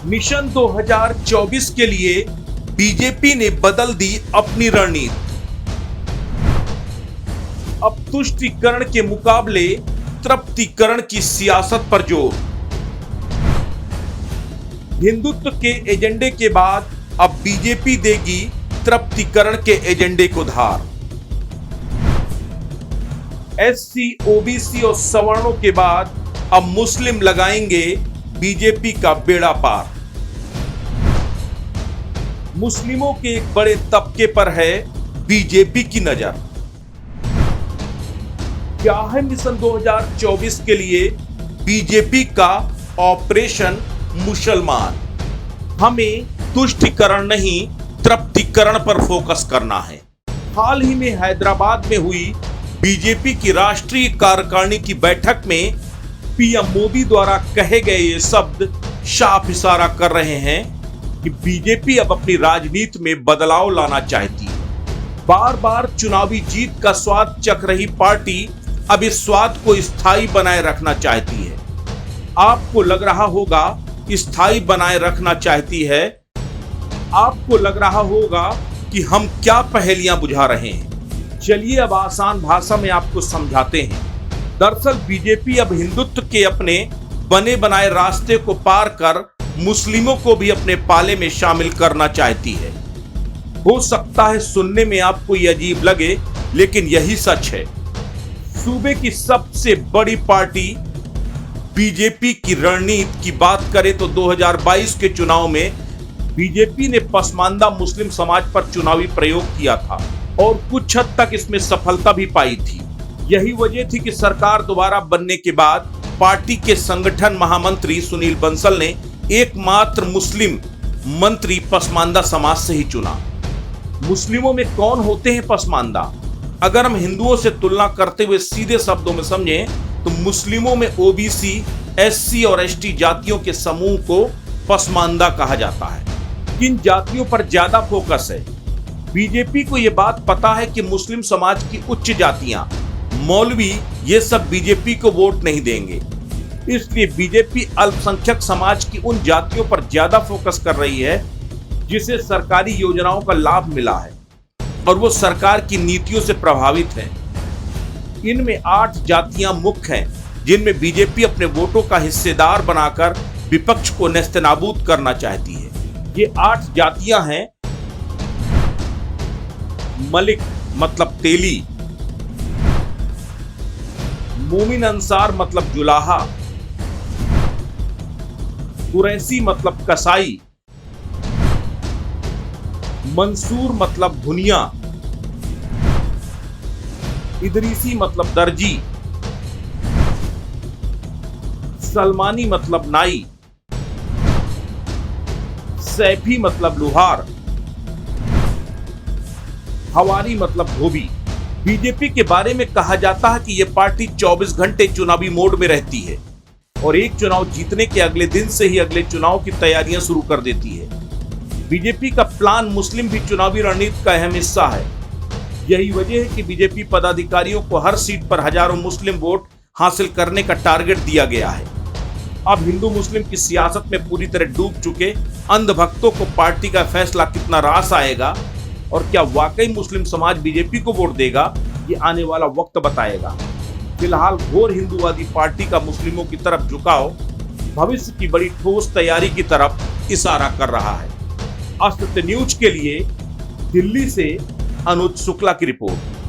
Mission 2024 के लिए BJP ने बदल दी अपनी रणनीति। अब तुष्टीकरण के मुकाबले तृप्तिकरण की सियासत पर जोर। हिंदुत्व के एजेंडे के बाद अब बीजेपी देगी तृप्तिकरण के एजेंडे को धार। एससी, ओबीसी और सवर्णों के बाद अब मुस्लिम लगाएंगे बीजेपी का बेड़ा पार। मुस्लिमों के एक बड़े तबके पर है बीजेपी की नजर। क्या है मिशन 2024 के लिए बीजेपी का ऑपरेशन मुसलमान? हमें तुष्टीकरण नहीं, तृप्तिकरण पर फोकस करना है। हाल ही में हैदराबाद में हुई बीजेपी की राष्ट्रीय कार्यकारिणी की बैठक में पीएम मोदी द्वारा कहे गए ये शब्द साफ इशारा कर रहे हैं कि बीजेपी अब अपनी राजनीति में बदलाव लाना चाहती है। बार बार चुनावी जीत का स्वाद चख रही पार्टी अब इस स्वाद को स्थायी बनाए रखना चाहती है। आपको लग रहा होगा स्थायी बनाए रखना चाहती है, आपको लग रहा होगा कि हम क्या पहेलियां बुझा रहे हैं। चलिए अब आसान भाषा में आपको समझाते हैं। दरअसल बीजेपी अब हिंदुत्व के अपने बने बनाए रास्ते को पार कर मुस्लिमों को भी अपने पाले में शामिल करना चाहती है। हो सकता है सुनने में आपको ये अजीब लगे, लेकिन यही सच है। सूबे की सबसे बड़ी पार्टी बीजेपी की रणनीति की बात करें तो 2022 के चुनाव में बीजेपी ने पसमानदा मुस्लिम समाज पर चुनावी प्रयोग किया था और कुछ हद तक इसमें सफलता भी पाई थी। यही वजह थी कि सरकार दोबारा बनने के बाद पार्टी के संगठन महामंत्री सुनील बंसल ने एकमात्र मुस्लिम मंत्री पसमानदा समाज से ही चुना। मुस्लिमों में कौन होते हैं पसमानदा? अगर हम हिंदुओं से तुलना करते हुए सीधे शब्दों में समझें तो मुस्लिमों में ओबीसी, एससी और एसटी जातियों के समूह को पसमानदा कहा जाता है। किन जातियों पर ज्यादा फोकस है? बीजेपी को यह बात पता है कि मुस्लिम समाज की उच्च जातियां, मौलवी, ये सब बीजेपी को वोट नहीं देंगे। इसलिए बीजेपी अल्पसंख्यक समाज की उन जातियों पर ज्यादा फोकस कर रही है जिसे सरकारी योजनाओं का लाभ मिला है और वो सरकार की नीतियों से प्रभावित हैं। इनमें 8 जातियां मुख्य हैं जिनमें बीजेपी अपने वोटों का हिस्सेदार बनाकर विपक्ष को नेस्तनाबूद करना चाहती है। ये 8 जातियां हैं: मलिक मतलब तेली, मोमिन अंसार मतलब जुलाहा, कुरैशी मतलब कसाई, मंसूर मतलब भुनिया, इदरीसी मतलब दर्जी, सलमानी मतलब नाई, सैफी मतलब लोहार, हवारी मतलब धोबी। बीजेपी के बारे में कहा जाता है कि यह पार्टी 24 घंटे चुनावी मोड में रहती है और एक चुनाव जीतने के अगले दिन से ही अगले चुनाव की तैयारियां शुरू कर देती है। बीजेपी का प्लान मुस्लिम भी चुनावी रणनीति का अहम हिस्सा है। यही वजह है कि बीजेपी पदाधिकारियों को हर सीट पर हजारों मुस्लिम वोट हासिल करने का टारगेट दिया गया है। अब हिंदू मुस्लिम की सियासत में पूरी तरह डूब चुके अंधभक्तों को पार्टी का फैसला कितना रास आएगा और क्या वाकई मुस्लिम समाज बीजेपी को वोट देगा, ये आने वाला वक्त बताएगा। फिलहाल घोर हिंदूवादी पार्टी का मुस्लिमों की तरफ झुकाव भविष्य की बड़ी ठोस तैयारी की तरफ इशारा कर रहा है। अस्त्र न्यूज के लिए दिल्ली से अनुज शुक्ला की रिपोर्ट।